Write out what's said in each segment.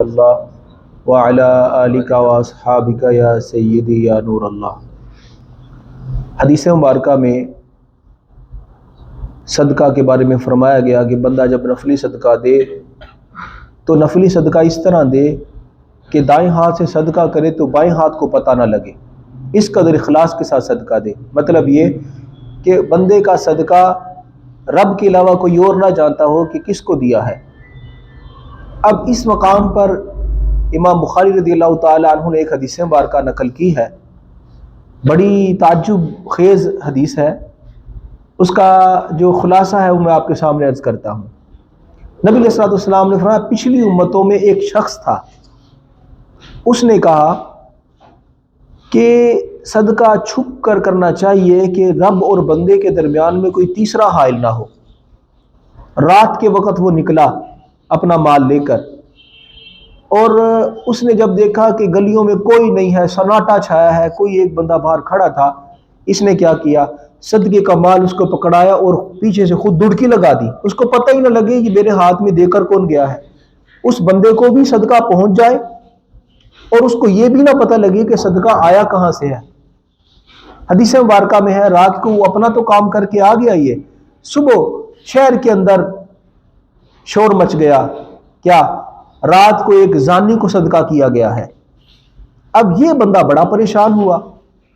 اللہ وعلی آلک واصحابک یا سیدی یا نور اللہ۔ حدیث مبارکہ میں صدقہ کے بارے میں فرمایا گیا کہ بندہ جب نفلی صدقہ دے تو نفلی صدقہ اس طرح دے کہ دائیں ہاتھ سے صدقہ کرے تو بائیں ہاتھ کو پتہ نہ لگے، اس قدر اخلاص کے ساتھ صدقہ دے۔ مطلب یہ کہ بندے کا صدقہ رب کے علاوہ کوئی اور نہ جانتا ہو کہ کس کو دیا ہے۔ اب اس مقام پر امام بخاری رضی اللہ تعالی عنہ نے ایک حدیث مبارکہ نقل کی ہے، بڑی تعجب خیز حدیث ہے۔ اس کا جو خلاصہ ہے وہ میں آپ کے سامنے عرض کرتا ہوں۔ نبی علیہ الصلوۃ والسلام نے فرمایا پچھلی امتوں میں ایک شخص تھا، اس نے کہا کہ صدقہ چھپ کر کرنا چاہیے کہ رب اور بندے کے درمیان میں کوئی تیسرا حائل نہ ہو۔ رات کے وقت وہ نکلا اپنا مال لے کر، اور اس نے جب دیکھا کہ گلیوں میں کوئی نہیں ہے، سناٹا چھایا ہے، کوئی ایک بندہ باہر کھڑا تھا، اس نے کیا کیا، صدقے کا مال اس کو پکڑایا اور پیچھے سے خود دڑکی لگا دی، اس کو پتہ ہی نہ لگے کہ میرے ہاتھ میں دے کر کون گیا ہے۔ اس بندے کو بھی صدقہ پہنچ جائے اور اس کو یہ بھی نہ پتہ لگے کہ صدقہ آیا کہاں سے ہے۔ حدیث مبارکہ میں ہے رات کو وہ اپنا تو کام کر کے آ گیا، یہ صبح شہر کے اندر شور مچ گیا، کیا رات کو ایک زانی کو صدقہ کیا گیا ہے۔ اب یہ بندہ بڑا پریشان ہوا،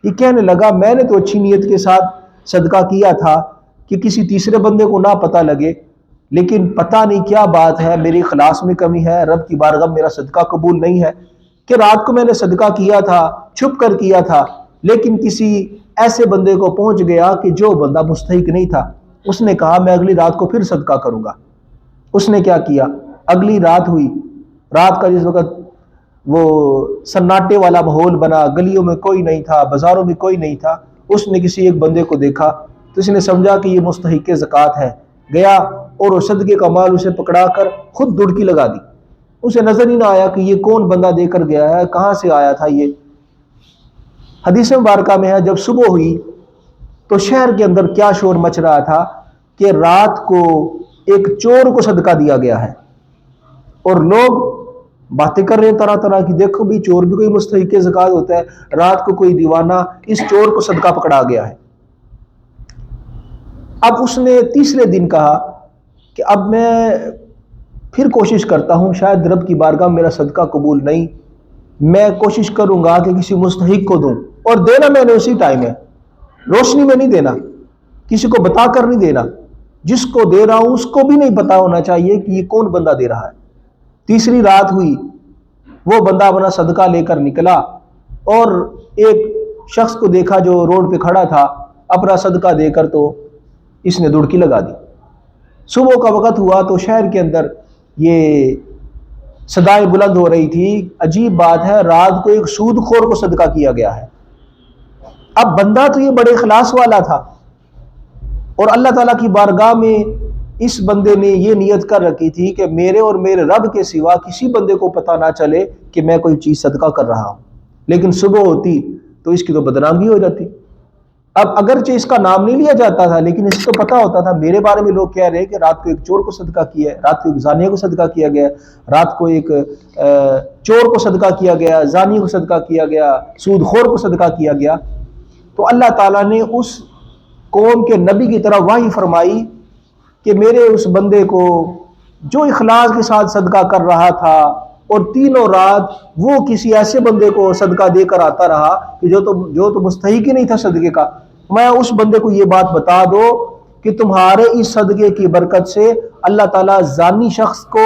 یہ کہنے لگا میں نے تو اچھی نیت کے ساتھ صدقہ کیا تھا کہ کسی تیسرے بندے کو نہ پتہ لگے، لیکن پتہ نہیں کیا بات ہے، میری اخلاص میں کمی ہے، رب کی بارگاہ میں میرا صدقہ قبول نہیں ہے کہ رات کو میں نے صدقہ کیا تھا، چھپ کر کیا تھا، لیکن کسی ایسے بندے کو پہنچ گیا کہ جو بندہ مستحق نہیں تھا۔ اس نے کہا میں اگلی رات کو پھر صدقہ کروں گا۔ اس نے کیا کیا، اگلی رات ہوئی، رات کا جس وقت وہ سناٹے والا ماحول بنا، گلیوں میں کوئی نہیں تھا، بازاروں میں کوئی نہیں تھا، اس نے کسی ایک بندے کو دیکھا تو اس نے سمجھا کہ یہ مستحق زکوٰۃ ہے، گیا اور وہ صدقے کا مال اسے پکڑا کر خود دڑکی لگا دی۔ اسے نظر ہی نہ آیا کہ یہ کون بندہ دے کر گیا ہے، کہاں سے آیا تھا یہ۔ حدیث مبارکہ میں ہے جب صبح ہوئی تو شہر کے اندر کیا شور مچ رہا تھا کہ رات کو ایک چور کو صدقہ دیا گیا ہے، اور لوگ باتیں کر رہے ہیں طرح طرح کی، دیکھو بھی چور بھی کوئی مستحق زکوٰۃ ہوتا ہے، رات کو کوئی دیوانہ اس چور کو صدقہ پکڑا گیا ہے۔ اب اس نے تیسرے دن کہا کہ اب میں پھر کوشش کرتا ہوں، شاید رب کی بارگاہ میں میرا صدقہ قبول نہیں، میں کوشش کروں گا کہ کسی مستحق کو دوں، اور دینا میں نے اسی ٹائم ہے، روشنی میں نہیں دینا، کسی کو بتا کر نہیں دینا، جس کو دے رہا ہوں اس کو بھی نہیں پتا ہونا چاہیے کہ یہ کون بندہ دے رہا ہے۔ تیسری رات ہوئی، وہ بندہ اپنا صدقہ لے کر نکلا اور ایک شخص کو دیکھا جو روڈ پہ کھڑا تھا، اپنا صدقہ دے کر تو اس نے دڑکی لگا دی۔ صبح کا وقت ہوا تو شہر کے اندر یہ صدائیں بلند ہو رہی تھی، عجیب بات ہے رات کو ایک سود خور کو صدقہ کیا گیا ہے۔ اب بندہ تو یہ بڑے اخلاص والا تھا، اور اللہ تعالیٰ کی بارگاہ میں اس بندے نے یہ نیت کر رکھی تھی کہ میرے اور میرے رب کے سوا کسی بندے کو پتہ نہ چلے کہ میں کوئی چیز صدقہ کر رہا ہوں، لیکن صبح ہوتی تو اس کی تو بدنامی ہو جاتی۔ اب اگرچہ اس کا نام نہیں لیا جاتا تھا، لیکن اس کو پتہ ہوتا تھا میرے بارے میں لوگ کہہ رہے ہیں کہ رات کو ایک چور کو صدقہ کیا ہے، رات کو ایک زانیہ کو صدقہ کیا گیا، رات کو ایک چور کو صدقہ کیا گیا، زانی کو صدقہ کیا گیا، سود خور کو صدقہ کیا گیا۔ تو اللہ تعالیٰ نے اس قوم کے نبی کی طرح وحی فرمائی کہ میرے اس بندے کو جو اخلاص کے ساتھ صدقہ کر رہا تھا اور تینوں رات وہ کسی ایسے بندے کو صدقہ دے کر آتا رہا کہ جو تو مستحق ہی نہیں تھا صدقے کا، میں اس بندے کو یہ بات بتا دو کہ تمہارے اس صدقے کی برکت سے اللہ تعالیٰ زانی شخص کو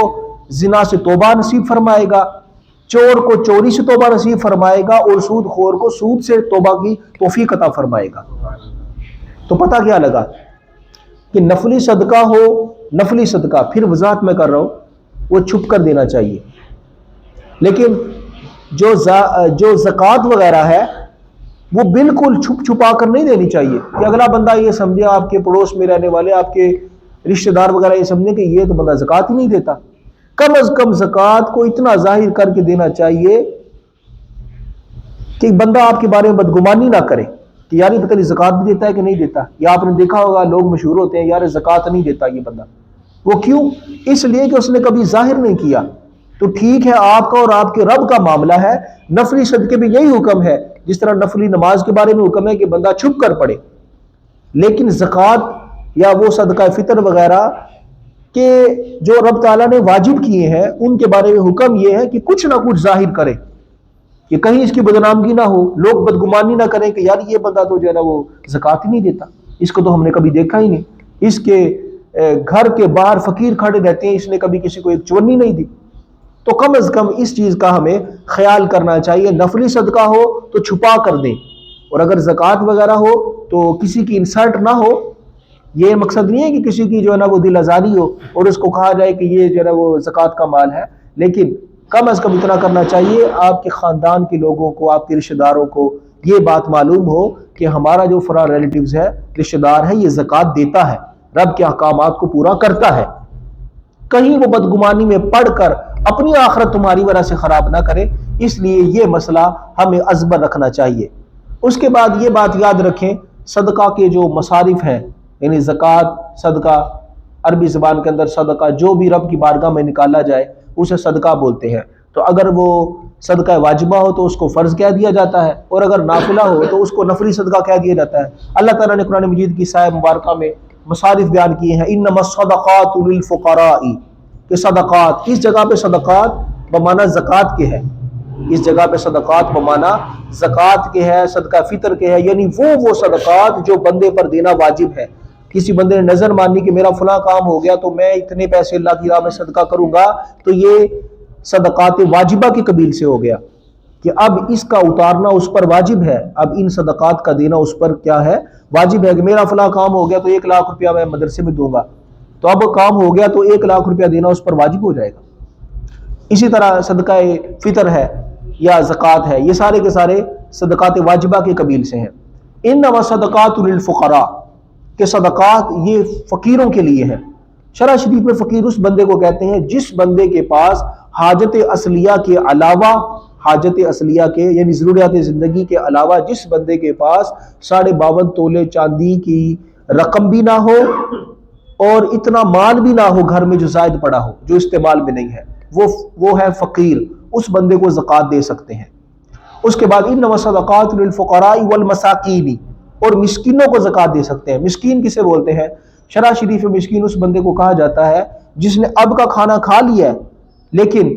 زنا سے توبہ نصیب فرمائے گا، چور کو چوری سے توبہ نصیب فرمائے گا، اور سود خور کو سود سے توبہ کی توفیق عطا فرمائے گا۔ تو پتہ کیا لگا کہ نفلی صدقہ ہو، نفلی صدقہ پھر وضاحت میں کر رہا ہوں وہ چھپ کر دینا چاہیے، لیکن جو زکوٰۃ وغیرہ ہے وہ بالکل چھپ چھپا کر نہیں دینی چاہیے کہ اگلا بندہ یہ سمجھے، آپ کے پڑوس میں رہنے والے، آپ کے رشتہ دار وغیرہ یہ سمجھے کہ یہ تو بندہ زکوٰۃ ہی نہیں دیتا۔ کم از کم زکوٰۃ کو اتنا ظاہر کر کے دینا چاہیے کہ بندہ آپ کے بارے میں بدگمانی نہ کرے کہ یار یہ پتہ نہیں زکوٰۃ بھی دیتا ہے کہ نہیں دیتا۔ یا آپ نے دیکھا ہوگا لوگ مشہور ہوتے ہیں یار زکوٰۃ نہیں دیتا یہ بندہ، وہ کیوں؟ اس لیے کہ اس نے کبھی ظاہر نہیں کیا تو ٹھیک ہے آپ کا اور آپ کے رب کا معاملہ ہے، نفلی صدقے بھی یہی حکم ہے، جس طرح نفلی نماز کے بارے میں حکم ہے کہ بندہ چھپ کر پڑھے، لیکن زکوٰۃ یا وہ صدقہ فطر وغیرہ کہ جو رب تعالیٰ نے واجب کیے ہیں ان کے بارے میں حکم یہ ہے کہ کچھ نہ کچھ ظاہر کرے، کہ کہیں اس کی بدنامگی نہ ہو، لوگ بدگمانی نہ کریں کہ یار یہ بندہ تو جو ہے نا وہ زکوٰۃ ہی نہیں دیتا، اس کو تو ہم نے کبھی دیکھا ہی نہیں، اس کے گھر کے باہر فقیر کھڑے رہتے ہیں، اس نے کبھی کسی کو ایک چونی نہیں دی۔ تو کم از کم اس چیز کا ہمیں خیال کرنا چاہیے، نفلی صدقہ ہو تو چھپا کر دیں، اور اگر زکوٰۃ وغیرہ ہو تو کسی کی انسلٹ نہ ہو۔ یہ مقصد نہیں ہے کہ کسی کی جو ہے نا وہ دل آزاری ہو اور اس کو کہا جائے کہ یہ جو ہے نا وہ زکوٰۃ کا مال ہے، لیکن کم از کم اتنا کرنا چاہیے آپ کے خاندان کے لوگوں کو، آپ کے رشتہ داروں کو یہ بات معلوم ہو کہ ہمارا جو فلاں ریلیٹیوز ہے، رشتہ دار ہے، یہ زکوٰۃ دیتا ہے، رب کے احکامات کو پورا کرتا ہے، کہیں وہ بدگمانی میں پڑھ کر اپنی آخرت تمہاری وجہ سے خراب نہ کرے۔ اس لیے یہ مسئلہ ہمیں ازبر رکھنا چاہیے۔ اس کے بعد یہ بات یاد رکھیں، صدقہ کے جو مصارف ہیں، یعنی زکوٰۃ، صدقہ، عربی زبان کے اندر صدقہ جو بھی رب کی بارگاہ میں نکالا جائے اسے صدقہ بولتے ہیں۔ تو اگر وہ صدقہ واجبہ ہو تو اس کو فرض کہہ دیا جاتا ہے، اور اگر نافلہ ہو تو اس کو نفلی صدقہ کہہ دیا جاتا ہے۔ اللہ تعالیٰ نے قرآن مجید کی آیت مبارکہ میں مصارف بیان کیے ہیں، انما الصدقات للفقراء، کہ صدقات، اس جگہ پہ صدقات بمعنی زکوٰۃ کے ہے، اس جگہ پہ صدقات بمعنی زکوٰۃ کے ہے، صدقہ فطر کے ہے، یعنی وہ صدقات جو بندے پر دینا واجب ہے۔ کسی بندے نے نظر مانی کہ میرا فلاں کام ہو گیا تو میں اتنے پیسے اللہ کی راہ میں صدقہ کروں گا، تو یہ صدقات واجبہ کی قبیل سے ہو گیا کہ اب اس کا اتارنا اس پر واجب ہے، اب ان صدقات کا دینا اس پر کیا ہے، واجب ہے۔ کہ میرا فلاں کام ہو گیا تو 1 لاکھ روپیہ میں مدرسے میں دوں گا، تو اب کام ہو گیا تو 1 لاکھ روپیہ دینا اس پر واجب ہو جائے گا۔ اسی طرح صدقہ فطر ہے یا زکوٰۃ ہے، یہ سارے کے سارے صدقات واجبہ کے قبیل سے ہیں۔ انما الصدقات للفقراء، کہ صدقات یہ فقیروں کے لیے ہیں۔ شرع شریف میں فقیر اس بندے کو کہتے ہیں جس بندے کے پاس حاجت اصلیہ کے علاوہ، حاجت اصلیہ کے یعنی ضروریات زندگی کے علاوہ جس بندے کے پاس 52.5 تولے چاندی کی رقم بھی نہ ہو اور اتنا مال بھی نہ ہو گھر میں جو زائد پڑا ہو، جو استعمال میں نہیں ہے، وہ ہے فقیر، اس بندے کو زکوٰۃ دے سکتے ہیں۔ اس کے بعد انما الصدقات للفقراء والمساکین، اور مسکینوں کو زکوٰۃ دے سکتے ہیں۔ مسکین کسے بولتے ہیں؟ شرع شریف میں مسکین اس بندے کو کہا جاتا ہے جس نے اب کا کھانا کھا لیا ہے لیکن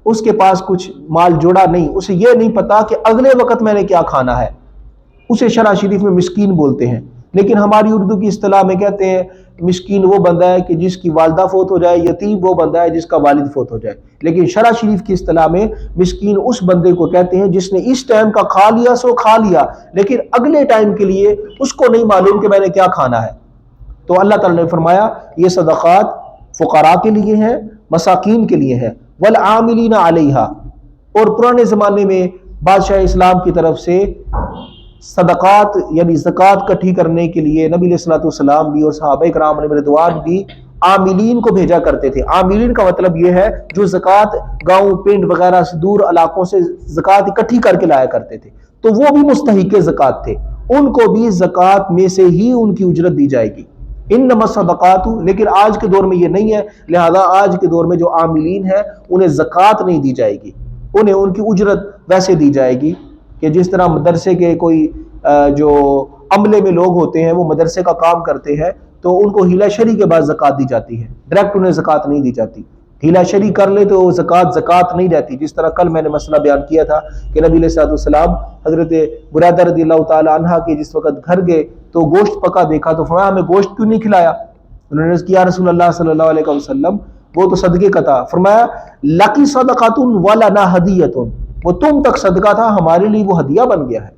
اس کے پاس کچھ مال جوڑا نہیں، اسے یہ نہیں پتا کہ اگلے وقت میں نے کیا کھانا ہے، اسے شرع شریف میں مسکین بولتے ہیں۔ لیکن ہماری اردو کی اصطلاح میں کہتے ہیں مسکین وہ بندہ ہے کہ جس کی والدہ فوت ہو جائے، یتیم وہ بندہ ہے جس کا والد فوت ہو جائے۔ لیکن شرع شریف کی اصطلاح میں مسکین اس بندے کو کہتے ہیں جس نے اس ٹائم کا کھا لیا سو کھا لیا، لیکن اگلے ٹائم کے لیے اس کو نہیں معلوم کہ میں نے کیا کھانا ہے۔ تو اللہ تعالیٰ نے فرمایا یہ صدقات فقراء کے لیے ہیں، مساکین کے لیے ہیں، والعاملین علیہا۔ اور پرانے زمانے میں بادشاہ اسلام کی طرف سے صدقات یعنی زکوٰۃ اکٹھی کرنے کے لیے نبی علیہ الصلوۃ والسلام بھی اور صحابہ کرام علیہ رضوان بھی عاملین کو بھیجا کرتے تھے۔ عاملین کا مطلب یہ ہے جو زکوٰۃ گاؤں پنڈ وغیرہ سے دور علاقوں سے زکوٰۃ اکٹھی کر کے لایا کرتے تھے، تو وہ بھی مستحق زکوٰۃ تھے، ان کو بھی زکوٰۃ میں سے ہی ان کی اجرت دی جائے گی۔ انما الصدقات، لیکن آج کے دور میں یہ نہیں ہے، لہذا آج کے دور میں جو عاملین ہیں انہیں زکوٰۃ نہیں دی جائے گی، انہیں ان کی اجرت ویسے دی جائے گی کہ جس طرح مدرسے کے کوئی جو عملے میں لوگ ہوتے ہیں وہ مدرسے کا کام کرتے ہیں تو ان کو ہیلا شری کے بعد زکوٰۃ دی جاتی ہے، ڈائریکٹ انہیں زکوٰۃ نہیں دی جاتی۔ ہیلا شری کر لے تو زکوٰۃ نہیں رہتی۔ جس طرح کل میں نے مسئلہ بیان کیا تھا کہ نبی علیہ الصلوۃ والسلام حضرت برادہ رضی اللہ تعالی عنہ کے جس وقت گھر گئے تو گوشت پکا دیکھا تو فرمایا ہمیں گوشت کیوں نہیں کھلایا؟ انہوں نے کیا رسول اللہ صلی اللہ علیہ وسلم وہ تو صدقے کا تھا۔ فرمایا لکی صدقۃ ولنا ہدیۃ، وہ تم تک صدقہ تھا ہمارے لیے وہ ہدیہ بن گیا ہے۔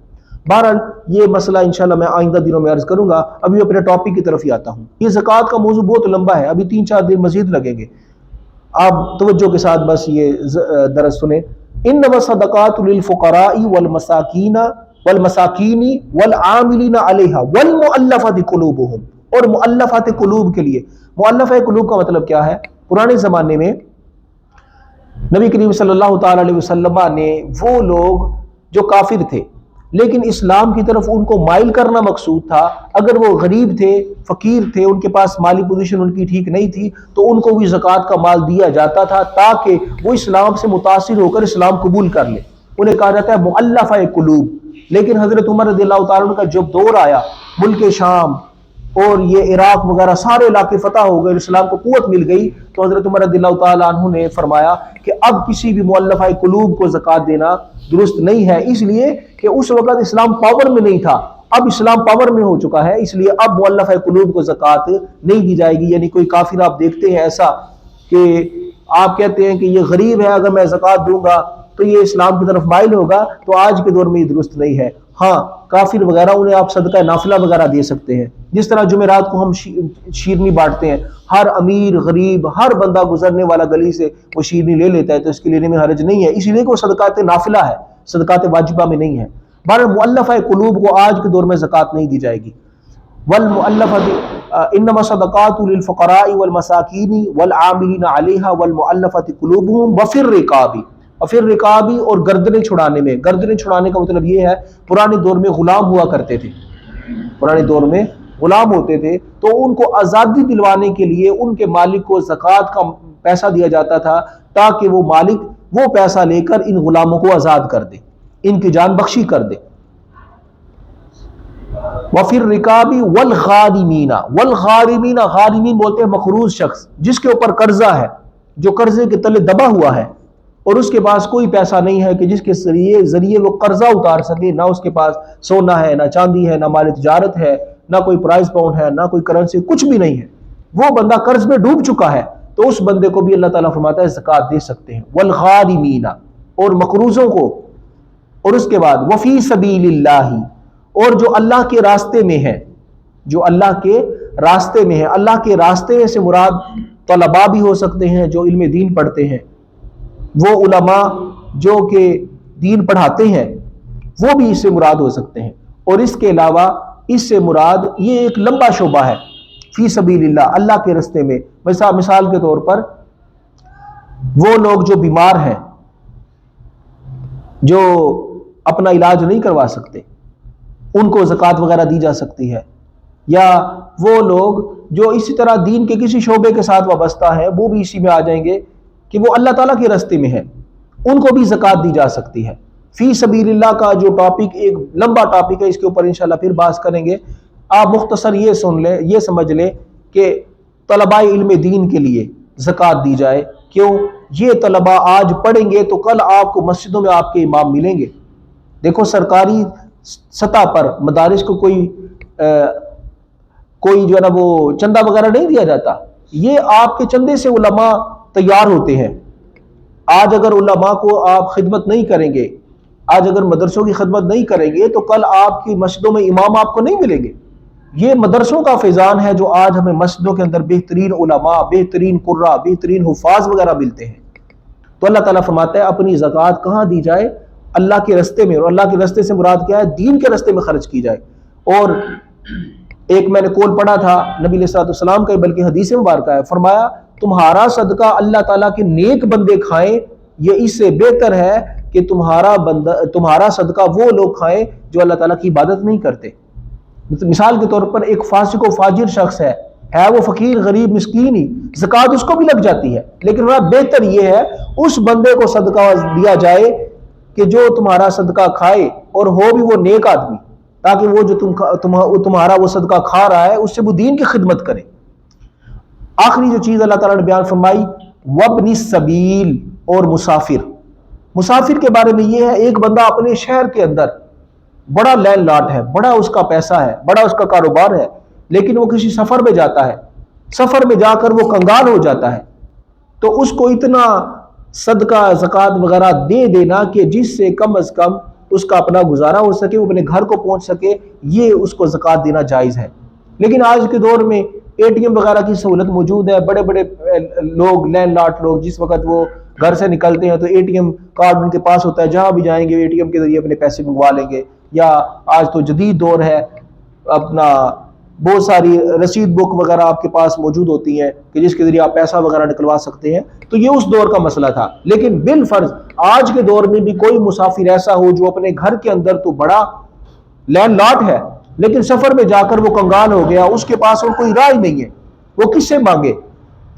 بہرحال یہ مسئلہ انشاءاللہ میں آئندہ دنوں میں عرض کروں گا، ابھی اپنے ٹاپک کی طرف ہی آتا ہوں۔ یہ زکوٰۃ کا موضوع بہت لمبا ہے، ابھی 3-4 دن مزید لگیں گے، آپ توجہ کے ساتھ بس یہ درس سنیں۔ انما الصدقات للفقراء والمساکین والعاملین علیہا والمؤلفۃ قلوبہم، اور مؤلفات قلوب کے لیے۔ مؤلفہ قلوب کا مطلب کیا ہے؟ پرانے زمانے میں نبی کریم صلی اللہ تعالی علیہ وسلم نے وہ لوگ جو کافر تھے لیکن اسلام کی طرف ان کو مائل کرنا مقصود تھا۔ اگر وہ غریب تھے، فقیر تھے، ان کے پاس مالی پوزیشن ان کی ٹھیک نہیں تھی، تو ان کو بھی زکوٰۃ کا مال دیا جاتا تھا تاکہ وہ اسلام سے متاثر ہو کر اسلام قبول کر لیں۔ انہیں کہا جاتا ہے مؤلفہ قلوب۔ لیکن حضرت عمر رضی اللہ تعالیٰ عنہ کا جب دور آیا، ملک شام اور یہ عراق وغیرہ سارے علاقے فتح ہو گئے، اسلام کو قوت مل گئی، تو حضرت عمر رضی اللہ تعالیٰ عنہ نے فرمایا کہ اب کسی بھی مؤلفہ قلوب کو زکوٰۃ دینا درست نہیں ہے، اس لیے کہ اس وقت اسلام پاور میں نہیں تھا، اب اسلام پاور میں ہو چکا ہے، اس لیے اب مؤلفہ قلوب کو زکوٰۃ نہیں دی جائے گی۔ یعنی کوئی کافر آپ دیکھتے ہیں ایسا کہ آپ کہتے ہیں کہ یہ غریب ہے، اگر میں زکوٰۃ دوں گا تو یہ اسلام کی طرف مائل ہوگا، تو آج کے دور میں یہ درست نہیں ہے۔ ہاں کافر وغیرہ انہیں آپ صدقہ نافلہ وغیرہ دے سکتے ہیں، جس طرح جمعرات کو ہم شیرنی بانٹتے ہیں، ہر امیر غریب ہر بندہ گزرنے والا گلی سے وہ شیرنی لے لیتا ہے، تو اس کے لینے میں حرج نہیں ہے، اسی لیے کہ وہ صدقات نافلہ ہے، صدقات واجبہ میں نہیں ہے۔ بہرحال مؤلفہ قلوب کو آج کے دور میں زکوٰۃ نہیں دی جائے گی۔ والمؤلفة انما صدقات للفقراء والمساکین والعاملین علیہا والمؤلفة قلوبهم وفی الرقاب، اور پھر رقابی اور گردنیں چھڑانے میں، گردنیں چھڑانے کا مطلب یہ ہے پرانے دور میں غلام ہوا کرتے تھے، پرانے دور میں غلام ہوتے تھے، تو ان کو آزادی دلوانے کے لیے ان کے مالک کو زکوٰۃ کا پیسہ دیا جاتا تھا تاکہ وہ مالک وہ پیسہ لے کر ان غلاموں کو آزاد کر دے، ان کی جان بخشی کر دے۔ وفی الرقاب والغارمین، والغارمین، غارمین بولتے ہیں مقروض شخص جس کے اوپر قرضہ ہے، جو قرضے کے تلے دبا ہوا ہے اور اس کے پاس کوئی پیسہ نہیں ہے کہ جس کے ذریعے وہ قرضہ اتار سکے، نہ اس کے پاس سونا ہے، نہ چاندی ہے، نہ مال تجارت ہے، نہ کوئی پرائز پاؤنڈ ہے، نہ کوئی کرنسی، کچھ بھی نہیں ہے، وہ بندہ قرض میں ڈوب چکا ہے، تو اس بندے کو بھی اللہ تعالیٰ فرماتا ہے زکوٰۃ دے سکتے ہیں۔ والغارمین، اور مقروضوں کو، اور اس کے بعد وفی سبیل اللہ، اور جو اللہ کے راستے میں ہے، جو اللہ کے راستے میں ہے، اللہ کے راستے میں سے مراد طلباء بھی ہو سکتے ہیں جو علم دین پڑھتے ہیں، وہ علماء جو کہ دین پڑھاتے ہیں وہ بھی اس سے مراد ہو سکتے ہیں، اور اس کے علاوہ اس سے مراد یہ ایک لمبا شعبہ ہے، فی سبیل اللہ، اللہ کے راستے میں۔ مثال کے طور پر وہ لوگ جو بیمار ہیں، جو اپنا علاج نہیں کروا سکتے، ان کو زکوٰۃ وغیرہ دی جا سکتی ہے، یا وہ لوگ جو اسی طرح دین کے کسی شعبے کے ساتھ وابستہ ہیں، وہ بھی اسی میں آ جائیں گے کہ وہ اللہ تعالیٰ کے راستے میں ہے، ان کو بھی زکوٰۃ دی جا سکتی ہے۔ فی سبیل اللہ کا جو ٹاپک ایک لمبا ٹاپک ہے، اس کے اوپر انشاءاللہ پھر بحث کریں گے۔ آپ مختصر یہ سن لیں، یہ سمجھ لیں کہ طلباء علم دین کے لیے زکوٰۃ دی جائے۔ کیوں؟ یہ طلباء آج پڑھیں گے تو کل آپ کو مسجدوں میں آپ کے امام ملیں گے۔ دیکھو سرکاری سطح پر مدارس کو کوئی جو ہے نا وہ چندہ وغیرہ نہیں دیا جاتا، یہ آپ کے چندے سے علماء تیار ہوتے ہیں۔ آج اگر علماء کو آپ خدمت نہیں کریں گے، آج اگر مدرسوں کی خدمت نہیں کریں گے، تو کل آپ کی مسجدوں میں امام آپ کو نہیں ملیں گے۔ یہ مدرسوں کا فیضان ہے جو آج ہمیں مسجدوں کے اندر بہترین علماء، بہترین قراء، بہترین حفاظ وغیرہ ملتے ہیں۔ تو اللہ تعالیٰ فرماتا ہے اپنی زکوٰۃ کہاں دی جائے؟ اللہ کے راستے میں، اور اللہ کے راستے سے مراد کیا ہے؟ دین کے راستے میں خرچ کی جائے۔ اور ایک میں نے قول پڑھا تھا نبی علیہ الصلوۃ والسلام کا، بلکہ حدیث مبارکہ ہے، فرمایا تمہارا صدقہ اللہ تعالیٰ کے نیک بندے کھائیں، یہ اس سے بہتر ہے کہ تمہارا صدقہ وہ لوگ کھائیں جو اللہ تعالیٰ کی عبادت نہیں کرتے۔ مثال کے طور پر ایک فاسق و فاجر شخص ہے وہ فقیر غریب مسکین ہی، زکوٰۃ اس کو بھی لگ جاتی ہے، لیکن بہتر یہ ہے اس بندے کو صدقہ دیا جائے کہ جو تمہارا صدقہ کھائے اور ہو بھی وہ نیک آدمی، تاکہ وہ جو تمہارا وہ صدقہ کھا رہا ہے اس سے وہ دین کی خدمت کرے۔ آخری جو چیز اللہ تعالیٰ نے بیان فرمائی وابن السبیل، اور مسافر کے بارے میں یہ ہے، ایک بندہ اپنے شہر کے اندر بڑا لینڈ لاٹ ہے، بڑا اس کا پیسہ ہے، بڑا اس کا کاروبار ہے، لیکن وہ کسی سفر میں جاتا ہے، سفر میں جا کر وہ کنگال ہو جاتا ہے، تو اس کو اتنا صدقہ زکوٰۃ وغیرہ دے دینا کہ جس سے کم از کم اس کا اپنا گزارا ہو سکے، وہ اپنے گھر کو پہنچ سکے، یہ اس کو زکوٰۃ دینا جائز ہے۔ لیکن آج کے دور میں اے ٹی ایم وغیرہ کی سہولت موجود ہے، بڑے بڑے لوگ لینڈ لاٹ لوگ جس وقت وہ گھر سے نکلتے ہیں تو اے ٹی ایم کارڈ ان کے پاس ہوتا ہے، جہاں بھی جائیں گے اے ٹی ایم کے ذریعے اپنے پیسے منگوا لیں گے، یا آج تو جدید دور ہے، اپنا بہت ساری رسید بک وغیرہ آپ کے پاس موجود ہوتی ہیں کہ جس کے ذریعے آپ پیسہ وغیرہ نکلوا سکتے ہیں، تو یہ اس دور کا مسئلہ تھا۔ لیکن بالفرض آج کے دور میں بھی کوئی مسافر ایسا ہو جو اپنے گھر کے اندر تو بڑا لینڈ لاٹ ہے لیکن سفر میں جا کر وہ کنگال ہو گیا، اس کے پاس اور کوئی راہ نہیں ہے، وہ کس سے مانگے؟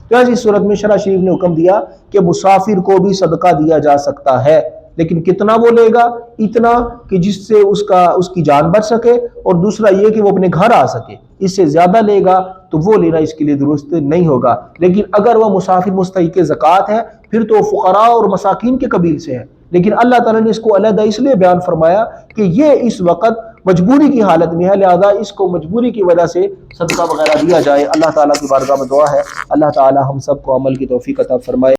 تو ایسی صورت میں شرع شریف نے حکم دیا کہ مسافر کو بھی صدقہ دیا جا سکتا ہے، لیکن کتنا وہ لے گا؟ اتنا کہ جس سے اس کی جان بچ سکے، اور دوسرا یہ کہ وہ اپنے گھر آ سکے۔ اس سے زیادہ لے گا تو وہ لینا اس کے لیے درست نہیں ہوگا۔ لیکن اگر وہ مسافر مستحق زکوٰۃ ہے پھر تو فقراء اور مساکین کے قبیل سے ہے، لیکن اللہ تعالیٰ نے اس کو علیحدہ اس لیے بیان فرمایا کہ یہ اس وقت مجبوری کی حالت میں ہے، لہذا اس کو مجبوری کی وجہ سے صدقہ وغیرہ دیا جائے۔ اللہ تعالیٰ کی بارگاہ میں دعا ہے اللہ تعالیٰ ہم سب کو عمل کی توفیق عطا فرمائے۔